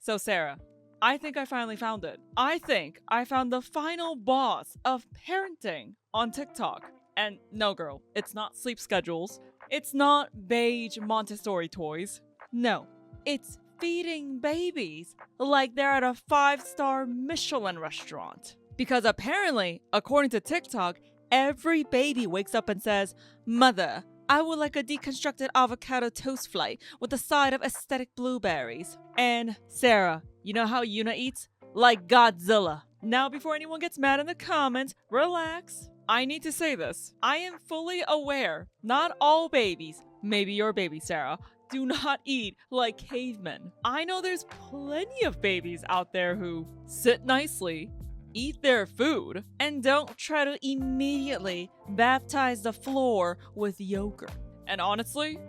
So Sarah, I think I finally found it. I think I found the final boss of parenting on TikTok. And no, girl, it's not sleep schedules. It's not beige Montessori toys. No, it's feeding babies like they're at a 5-star Michelin restaurant. Because apparently, according to TikTok, every baby wakes up and says, "Mother, I would like a deconstructed avocado toast flight with a side of aesthetic blueberries." And Sarah, you know how Yuna eats? Like Godzilla. Now, before anyone gets mad in the comments, relax. I need to say this. I am fully aware not all babies, maybe your baby Sarah, do not eat like cavemen. I know there's plenty of babies out there who sit nicely, eat their food, and don't try to immediately baptize the floor with yogurt. And honestly,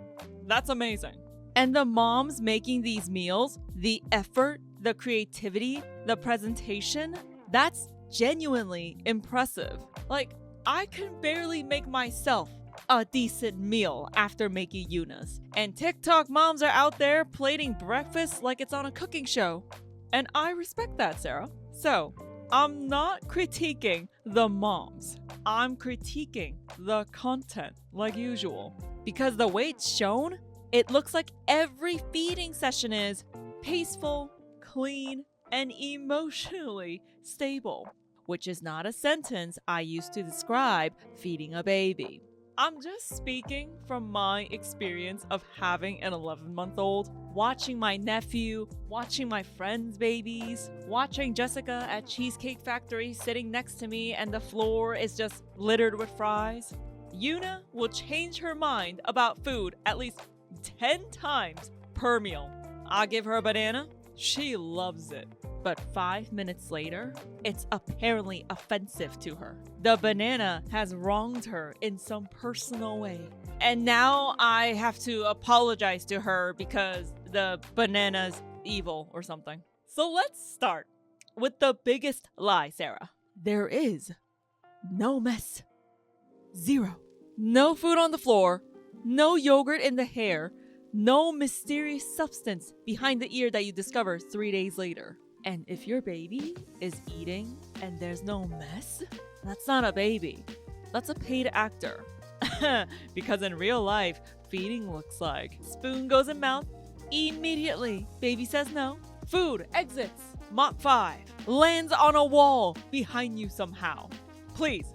that's amazing. And the moms making these meals, the effort, the creativity, the presentation, that's genuinely impressive. Like, I can barely make myself a decent meal after making Yuna's. And TikTok moms are out there plating breakfast like it's on a cooking show. And I respect that, Sarah. So, I'm not critiquing the moms. I'm critiquing the content, like usual. Because the way it's shown, it looks like every feeding session is peaceful, clean, and emotionally stable. Which is not a sentence I use to describe feeding a baby. I'm just speaking from my experience of having an 11-month-old, watching my nephew, watching my friends' babies, watching Jessica at Cheesecake Factory sitting next to me and the floor is just littered with fries. Yuna will change her mind about food at least 10 times per meal. I give her a banana, she loves it. But 5 minutes later, it's apparently offensive to her. The banana has wronged her in some personal way. And now I have to apologize to her because the banana's evil or something. So let's start with the biggest lie, Sarah. There is no mess. Zero. No food on the floor. No yogurt in the hair. No mysterious substance behind the ear that you discover 3 days later. And if your baby is eating and there's no mess, that's not a baby. That's a paid actor. Because in real life, feeding looks like spoon goes in mouth, immediately baby says no, food exits, Mach 5, lands on a wall behind you somehow. Please,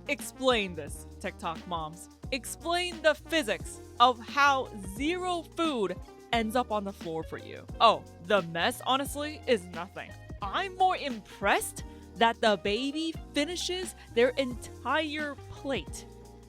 explain this, TikTok moms. Explain the physics of how zero food ends up on the floor for you. Oh, the mess, honestly, is nothing. I'm more impressed that the baby finishes their entire plate.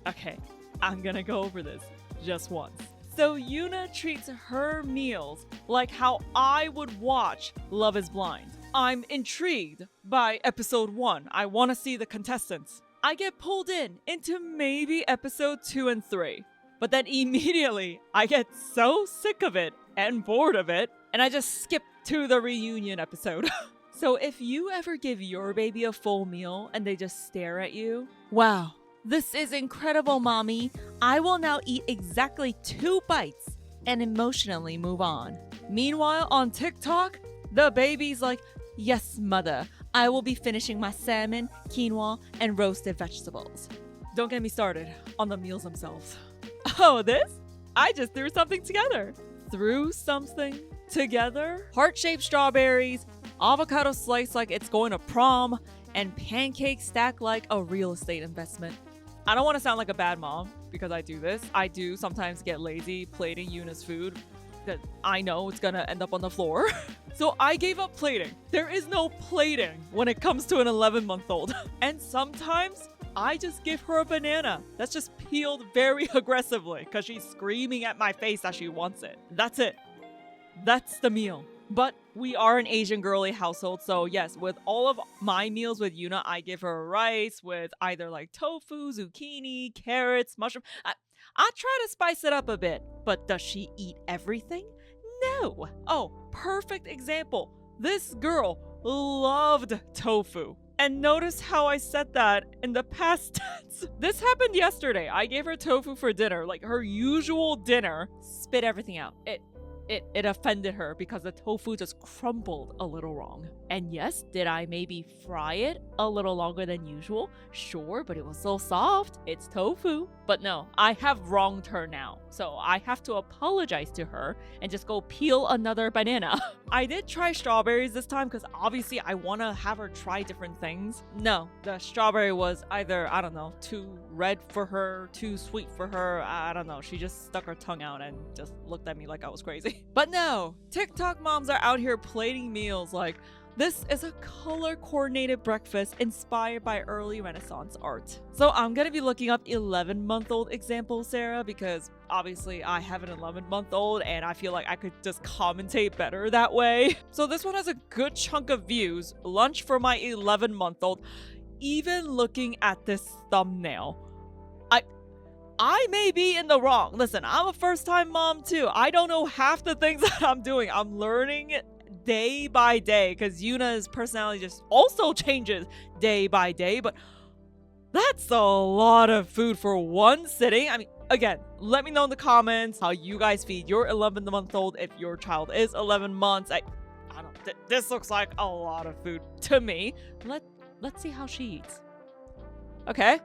Okay, I'm gonna go over this just once. So Yuna treats her meals like how I would watch Love is Blind. I'm intrigued by episode 1. I want to see the contestants. I get pulled into maybe episode 2 and 3. But then immediately, I get so sick of it and bored of it, and I just skip to the reunion episode. So if you ever give your baby a full meal and they just stare at you, wow, this is incredible, mommy. I will now eat exactly 2 bites and emotionally move on. Meanwhile, on TikTok, the baby's like, "Yes, mother, I will be finishing my salmon, quinoa, and roasted vegetables." Don't get me started on the meals themselves. Oh, this? I just threw something together. Threw something together? Heart-shaped strawberries, avocado sliced like it's going to prom, and pancakes stacked like a real estate investment. I don't want to sound like a bad mom because I do this. I do sometimes get lazy plating Yuna's food that I know it's gonna end up on the floor. So I gave up plating. There is no plating when it comes to an 11-month-old. And sometimes I just give her a banana that's just peeled very aggressively because she's screaming at my face that she wants it. That's it. That's the meal. But we are an Asian girly household, so yes, with all of my meals with Yuna, I give her rice with either like tofu, zucchini, carrots, mushroom. I try to spice it up a bit, but does she eat everything? No. Oh, perfect example. This girl loved tofu. And notice how I said that in the past tense. This happened yesterday. I gave her tofu for dinner, like her usual dinner. Spit everything out. it offended her because the tofu just crumbled a little wrong. And yes, did I maybe fry it a little longer than usual? Sure, but it was so soft. It's tofu. But no, I have wronged her now. So I have to apologize to her and just go peel another banana. I did try strawberries this time because obviously I want to have her try different things. No, the strawberry was either, I don't know, too red for her, too sweet for her. I don't know. She just stuck her tongue out and just looked at me like I was crazy. But no, TikTok moms are out here plating meals like, this is a color-coordinated breakfast inspired by early Renaissance art. So I'm gonna be looking up 11-month-old examples, Sarah, because obviously I have an 11-month-old and I feel like I could just commentate better that way. So this one has a good chunk of views. Lunch for my 11-month-old. Even looking at this thumbnail, I may be in the wrong. Listen, I'm a first-time mom too. I don't know half the things that I'm doing. I'm learning day by day because Yuna's personality just also changes day by day. But that's a lot of food for one sitting. I mean, again, let me know in the comments how you guys feed your 11-month-old if your child is 11 months. I don't. This looks like a lot of food to me. Let's see how she eats. Okay.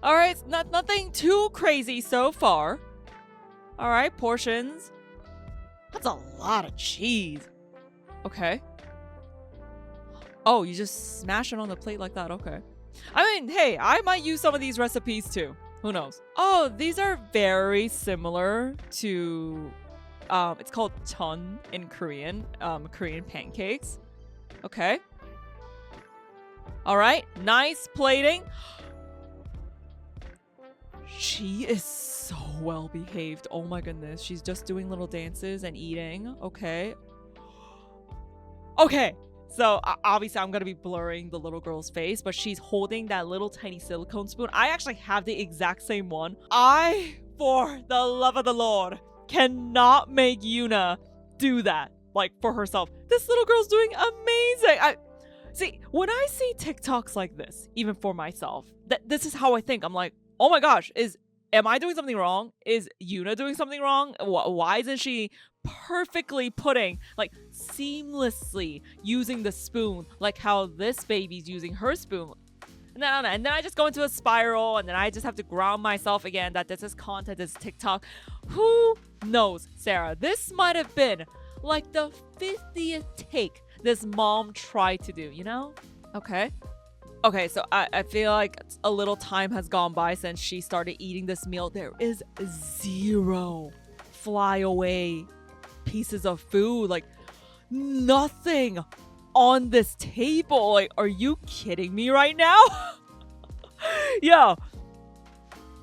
All right, nothing too crazy so far. All right, portions. That's a lot of cheese. Okay. Oh, you just smash it on the plate like that. Okay. I mean, hey, I might use some of these recipes too. Who knows? Oh, these are very similar to, it's called chon in Korean, Korean pancakes. Okay. All right, nice plating. She is so well behaved. Oh my goodness. She's just doing little dances and eating. Okay. Okay. So obviously I'm going to be blurring the little girl's face, but she's holding that little tiny silicone spoon. I actually have the exact same one. I, for the love of the Lord, cannot make Yuna do that, like, for herself. This little girl's doing amazing. See, when I see TikToks like this, even for myself, this is how I think. I'm like, oh my gosh, am I doing something wrong? Is Yuna doing something wrong? Why isn't she perfectly putting, like, seamlessly using the spoon, like how this baby's using her spoon? And then I just go into a spiral, and then I just have to ground myself again that this is content, this is TikTok. Who knows, Sarah? This might have been like the 50th take this mom tried to do, you know? Okay. Okay, so I feel like a little time has gone by since she started eating this meal. There is 0 flyaway pieces of food. Like, nothing on this table. Like, are you kidding me right now? Yo,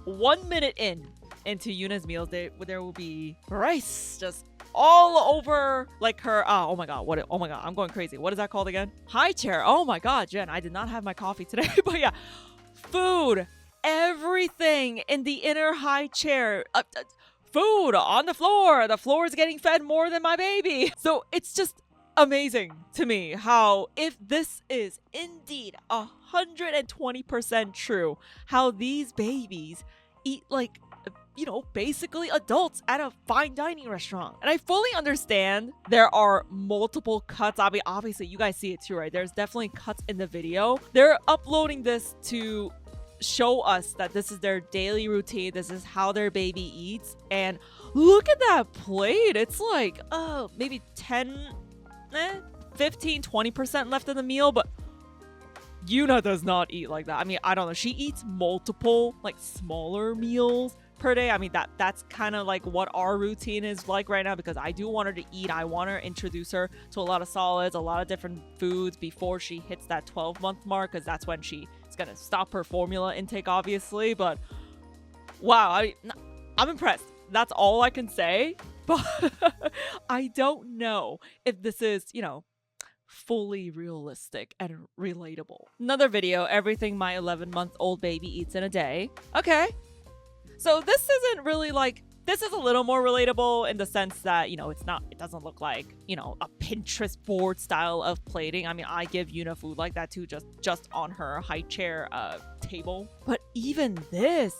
1 minute into Yuna's meals, there will be rice just all over, like, her, oh my god, oh my god, I'm going crazy. What is that called again? High chair. Oh my god, Jen, I did not have my coffee today. But yeah, food, everything in the inner high chair, food on the floor. The floor is getting fed more than my baby. So it's just amazing to me how, if this is indeed 120% true, how these babies eat like, you know, basically adults at a fine dining restaurant. And I fully understand there are multiple cuts. I mean, obviously you guys see it too, right? There's definitely cuts in the video. They're uploading this to show us that this is their daily routine. This is how their baby eats. And look at that plate. It's like, maybe 15, 20% left of the meal, but Yuna does not eat like that. I mean, I don't know. She eats multiple, like, smaller meals per day. I mean, that's kind of like what our routine is like right now, because I do want her to eat. I want to introduce her to a lot of solids, a lot of different foods before she hits that 12-month mark, because that's when she is going to stop her formula intake, obviously. But wow, I'm impressed. That's all I can say. But I don't know if this is, you know, fully realistic and relatable. Another video, everything my 11-month-old baby eats in a day. Okay. So this isn't really like, this is a little more relatable in the sense that, you know, it doesn't look like, you know, a Pinterest board style of plating. I mean, I give Yuna food like that too, just on her high chair table. But even this,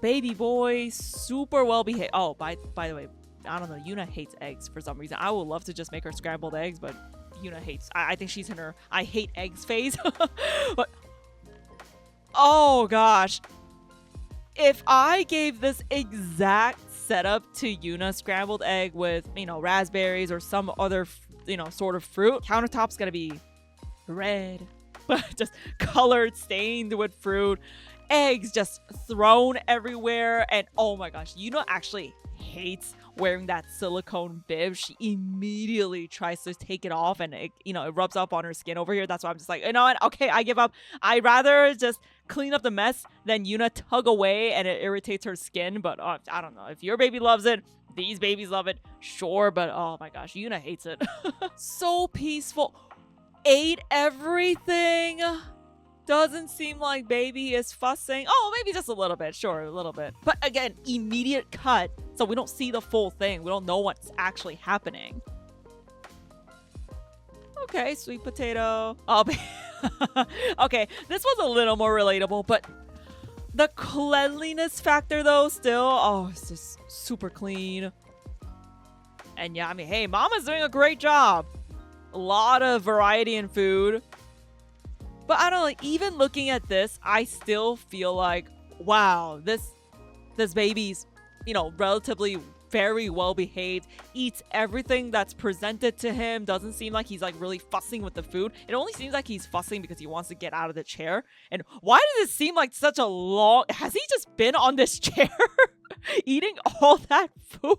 baby boy, super well behaved. Oh, by the way, I don't know. Yuna hates eggs for some reason. I would love to just make her scrambled eggs, but Yuna hates. I think she's in her I hate eggs phase. But oh gosh, if I gave this exact setup to Yuna, scrambled egg with, you know, raspberries or some other, you know, sort of fruit, countertop's gonna be red, just colored, stained with fruit, eggs just thrown everywhere. And oh my gosh, Yuna actually hates wearing that silicone bib. She immediately tries to take it off, and it, you know, it rubs up on her skin over here. That's why I'm just like, you know what, okay, I give up. I'd rather just clean up the mess than Yuna tug away and it irritates her skin. But I don't know, if your baby loves it, these babies love it, sure, but oh my gosh, Yuna hates it. So peaceful, ate everything. Doesn't seem like baby is fussing. Oh, maybe just a little bit. Sure, a little bit. But again, immediate cut. So we don't see the full thing. We don't know what's actually happening. Okay, sweet potato. Oh, okay, this was a little more relatable, but the cleanliness factor though, still, oh, it's just super clean. And yeah, I mean, hey, Mama's doing a great job. A lot of variety in food. But I don't know, like, even looking at this, I still feel like, wow, this baby's, you know, relatively very well behaved, eats everything that's presented to him, doesn't seem like he's like really fussing with the food. It only seems like he's fussing because he wants to get out of the chair. And why does it seem like such a long, has he just been on this chair eating all that food?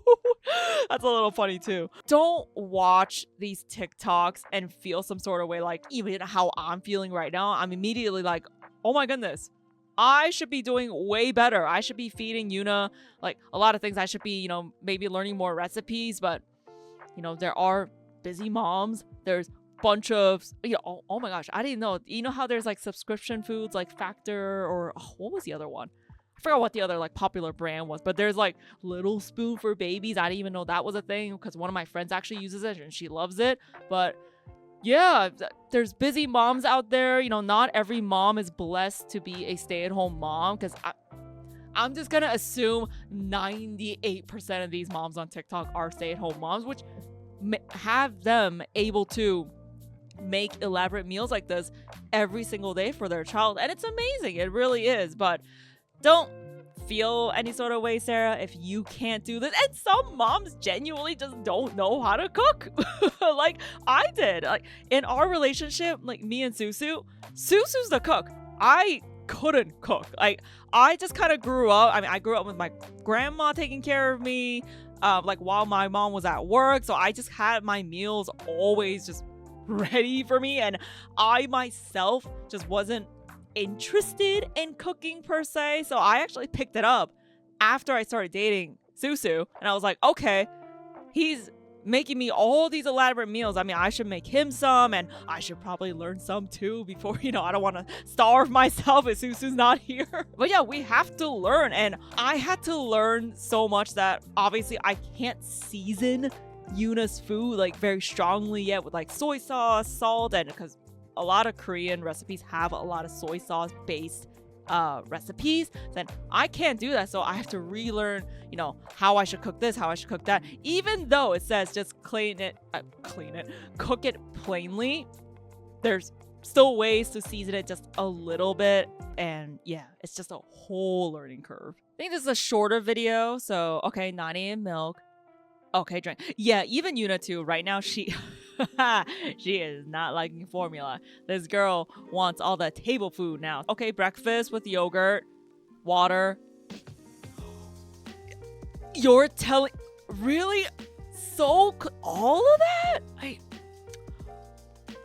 That's a little funny too. Don't watch these TikToks and feel some sort of way, like even how I'm feeling right now. I'm immediately like, oh my goodness, I should be doing way better. I should be feeding Yuna like a lot of things. I should be, you know, maybe learning more recipes, but you know, there are busy moms. There's bunch of, you know, oh my gosh, I didn't know. You know how there's like subscription foods like Factor, or what was the other one? I forgot what the other like popular brand was, but there's like Little Spoon for babies. I didn't even know that was a thing because one of my friends actually uses it and she loves it. But yeah, there's busy moms out there. You know, not every mom is blessed to be a stay-at-home mom, because I'm just gonna assume 98% of these moms on TikTok are stay-at-home moms, which have them able to make elaborate meals like this every single day for their child. And it's amazing. It really is. But don't feel any sort of way, Sarah, if you can't do this. And some moms genuinely just don't know how to cook. Like I did. Like in our relationship, like me and Susu's the cook. I couldn't cook. Like I just kind of grew up. I mean, I grew up with my grandma taking care of me, like while my mom was at work. So I just had my meals always just ready for me, and I myself just wasn't interested in cooking per se. So I actually picked it up after I started dating Susu, and I was like, okay, he's making me all these elaborate meals. I mean, I should make him some, and I should probably learn some too before, you know, I don't want to starve myself if Susu's not here. But yeah, we have to learn, and I had to learn so much that obviously I can't season Yuna's food like very strongly yet with like soy sauce, salt, and because a lot of Korean recipes have a lot of soy sauce based recipes, then I can't do that. So I have to relearn, you know, how I should cook this, how I should cook that. Even though it says just cook it plainly, there's still ways to season it just a little bit. And yeah, it's just a whole learning curve. I think this is a shorter video. So, okay, 9 a.m. milk. Okay, drink. Yeah, even Yuna too. Right now, she is not liking formula. This girl wants all the table food now. Okay, breakfast with yogurt, water. You're telling, really? So all of that? I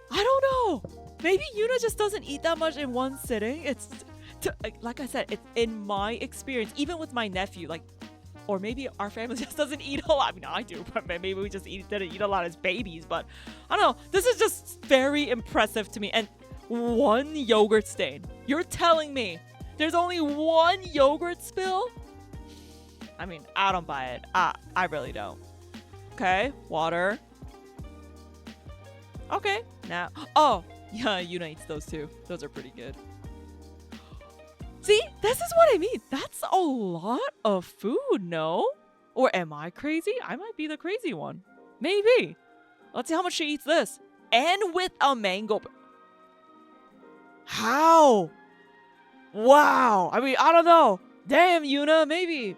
don't know. Maybe Yuna just doesn't eat that much in one sitting. It's like I said, it's in my experience, even with my nephew, like. Or maybe our family just doesn't eat a lot. I mean, I do, but maybe we just didn't eat a lot as babies. But I don't know. This is just very impressive to me. And one yogurt stain. You're telling me there's only one yogurt spill? I mean, I don't buy it. I really don't. Okay, water. Okay, now. Oh, yeah, Yuna eats those too. Those are pretty good. See, this is what I mean. That's a lot of food, no? Or am I crazy? I might be the crazy one. Maybe. Let's see how much she eats this. And with a mango. How? Wow. I mean, I don't know. Damn, Yuna. Maybe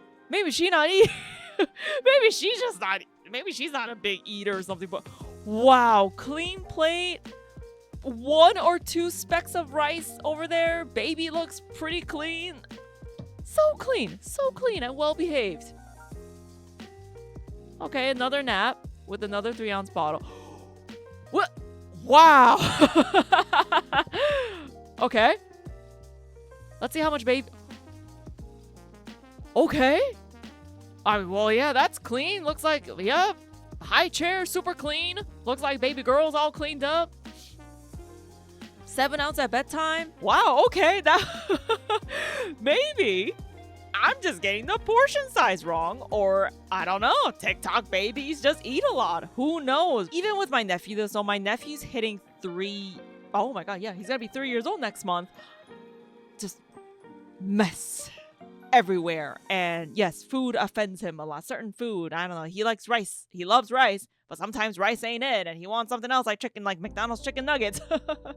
she not eat. Maybe she's just not. Maybe she's not a big eater or something. But wow, clean plate. 1 or 2 specks of rice over there. Baby looks pretty clean. So clean and well behaved. Okay, another nap with another 3-ounce bottle. What? Wow. Okay. Let's see how much baby. Okay. Well, yeah, that's clean. Looks like, yeah, high chair, super clean. Looks like baby girl's all cleaned up. 7 ounce at bedtime. Wow, okay. That maybe I'm just getting the portion size wrong, or I don't know. TikTok babies just eat a lot. Who knows? Even with my nephew, though, so my nephew's hitting 3. Oh my god, yeah, he's gonna be 3 years old next month. Just mess everywhere. And yes, food offends him a lot. Certain food, I don't know. He likes rice. He loves rice. But sometimes rice ain't it, and he wants something else like chicken, like McDonald's chicken nuggets.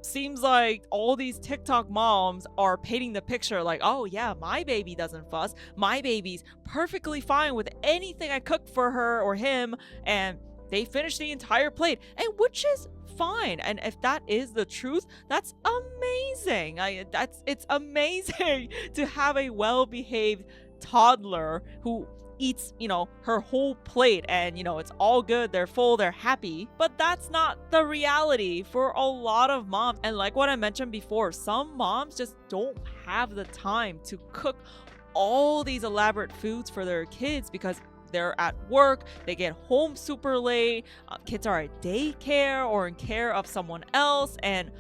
Seems like all these TikTok moms are painting the picture like, oh yeah, my baby doesn't fuss. My baby's perfectly fine with anything I cook for her or him, and they finish the entire plate, and which is fine. And if that is the truth, that's amazing. It's amazing to have a well-behaved toddler who eats, her whole plate, and it's all good, they're full, they're happy. But that's not the reality for a lot of moms. And like what I mentioned before, some moms just don't have the time to cook all these elaborate foods for their kids because they're at work, they get home super late, kids are at daycare or in care of someone else, and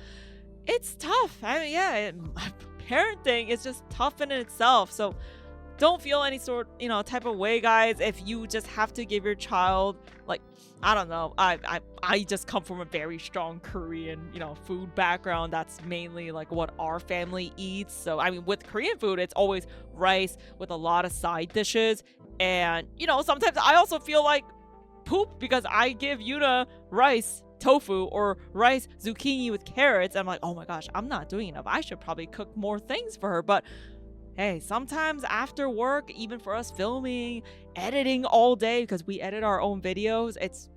it's tough. I mean, yeah, parenting is just tough in itself. So don't feel any sort, type of way, guys, if you just have to give your child, like, I don't know. I just come from a very strong Korean, food background. That's mainly like what our family eats. So, I mean, with Korean food, it's always rice with a lot of side dishes. And, sometimes I also feel like poop because I give Yuna rice tofu or rice zucchini with carrots. I'm like, oh my gosh, I'm not doing enough. I should probably cook more things for her. But hey, sometimes after work, even for us filming, editing all day, because we edit our own videos, it's,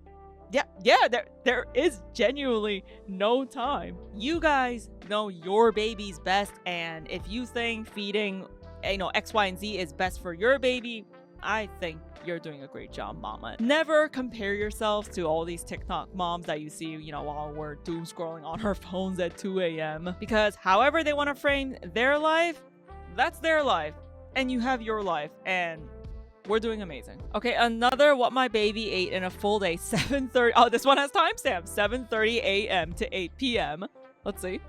there is genuinely no time. You guys know your baby's best, and if you think feeding, X, Y, and Z is best for your baby, I think you're doing a great job, mama. Never compare yourselves to all these TikTok moms that you see, while we're doom scrolling on our phones at 2 a.m. Because however they want to frame their life, that's their life, and you have your life, and we're doing amazing. Okay, another what my baby ate in a full day, 7:30. Oh, this one has timestamp, 7:30 a.m. to 8 p.m. Let's see.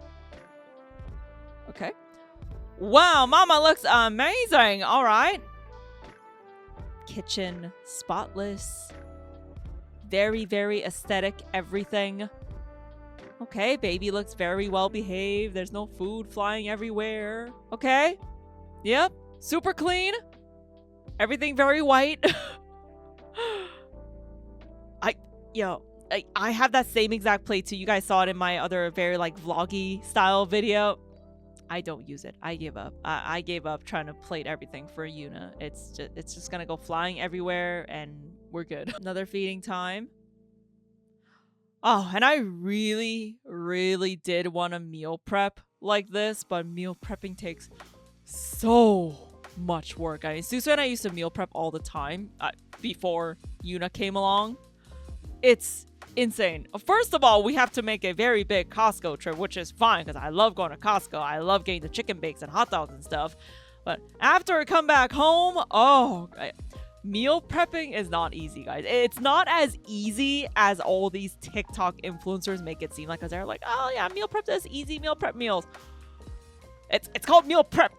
Okay. Wow, mama looks amazing. All right. Kitchen, spotless. Very, very aesthetic, everything. Okay, baby looks very well behaved. There's no food flying everywhere. Okay. Yep. Super clean. Everything very white. I have that same exact plate too. You guys saw it in my other very vloggy style video. I don't use it. I give up. I gave up trying to plate everything for Yuna. It's just gonna go flying everywhere and we're good. Another feeding time. Oh, and I really, really did want to meal prep like this, but meal prepping takes so much work. I mean, Susu and I used to meal prep all the time before Yuna came along. It's insane. First of all, we have to make a very big Costco trip, which is fine because I love going to Costco. I love getting the chicken bakes and hot dogs and stuff. But after I come back home, meal prepping is not easy, guys. It's not as easy as all these TikTok influencers make it seem like, because they're like, oh yeah, meal prep is easy, meal prep meals. It's called meal prep.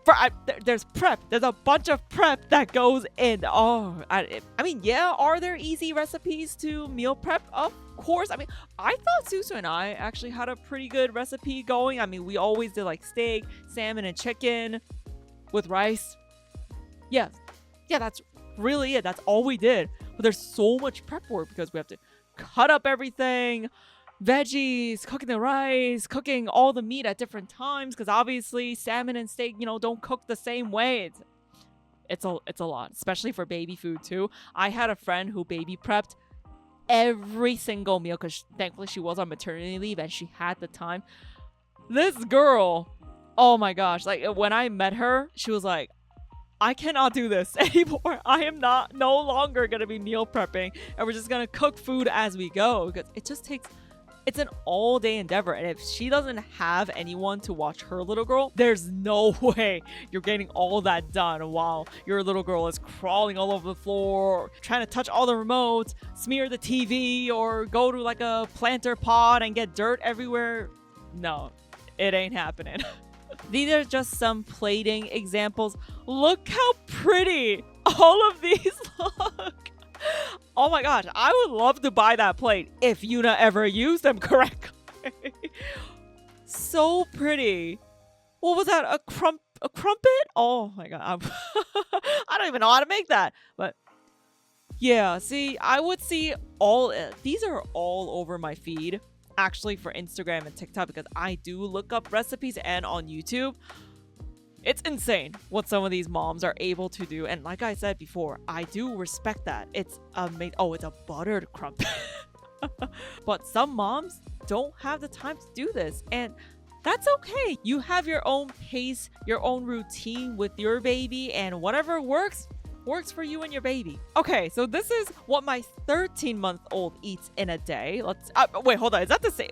There's prep. There's a bunch of prep that goes in. Oh, I mean, yeah, are there easy recipes to meal prep? Of course. I mean, I thought Susu and I actually had a pretty good recipe going. I mean, we always did steak, salmon, and chicken with rice. Yeah, really it. That's all we did. But there's so much prep work because we have to cut up everything, veggies, cooking the rice, cooking all the meat at different times because obviously salmon and steak, don't cook the same way. It's a lot, especially for baby food too. I had a friend who baby prepped every single meal because thankfully she was on maternity leave and she had the time. This girl, oh my gosh, like when I met her, she was like, I cannot do this anymore. I am no longer gonna be meal prepping and we're just gonna cook food as we go because it's an all-day endeavor, and if she doesn't have anyone to watch her little girl, there's no way you're getting all that done while your little girl is crawling all over the floor, trying to touch all the remotes, smear the TV, or go to like a planter pot and get dirt everywhere. No, it ain't happening. These are just some plating examples. Look how pretty all of these look. Oh my gosh, I would love to buy that plate if Yuna ever used them correctly. So pretty. What was that? A crumpet? Oh my god. I don't even know how to make that. But yeah, see, I would see these are all over my feed actually for Instagram and TikTok because I do look up recipes and on YouTube. It's insane what some of these moms are able to do. And like I said before, I do respect that. It's amazing. Oh, it's a buttered crumpet. But some moms don't have the time to do this. And that's okay. You have your own pace, your own routine with your baby. And whatever works for you and your baby. Okay, so this is what my 13-month-old eats in a day. Let's wait, hold on. Is that the same?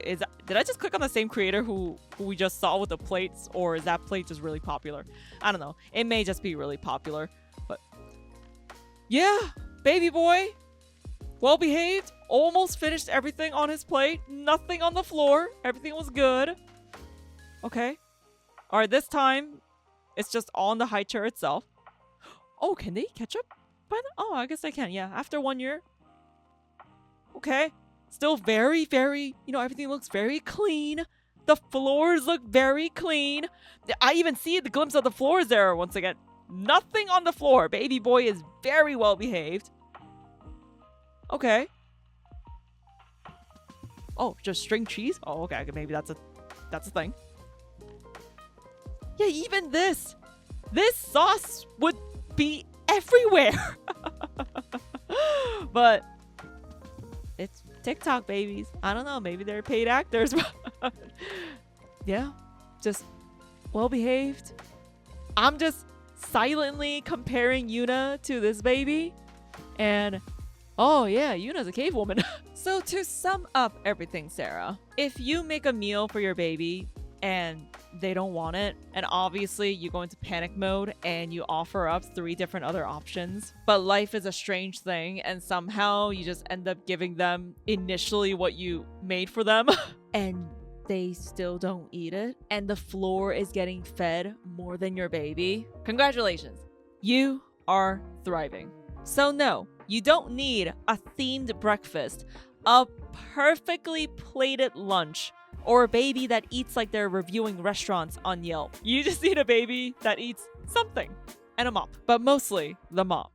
Did I just click on the same creator who we just saw with the plates, or is that plate just really popular? I don't know. It may just be really popular, but yeah, baby boy, well behaved. Almost finished everything on his plate. Nothing on the floor. Everything was good. Okay. All right, this time it's just on the high chair itself. Oh, can they eat ketchup? Oh, I guess they can. Yeah, after 1 year. Okay. Still very, very, everything looks very clean. The floors look very clean. I even see the glimpse of the floors there once again. Nothing on the floor. Baby boy is very well behaved. Okay. Oh, just string cheese? Oh, okay. Maybe that's a thing. Yeah, even this sauce would be everywhere. But it's TikTok babies. I don't know, maybe they're paid actors. Yeah, just well behaved. I'm just silently comparing Yuna to this baby, and oh yeah, Yuna's a cave woman. So to sum up everything, Sarah, if you make a meal for your baby and they don't want it, and obviously you go into panic mode and you offer up 3 different other options, but life is a strange thing and somehow you just end up giving them initially what you made for them and they still don't eat it, and the floor is getting fed more than your baby, congratulations, you are thriving. So no, you don't need a themed breakfast, a perfectly plated lunch, or a baby that eats like they're reviewing restaurants on Yelp. You just need a baby that eats something and a mop, but mostly the mop.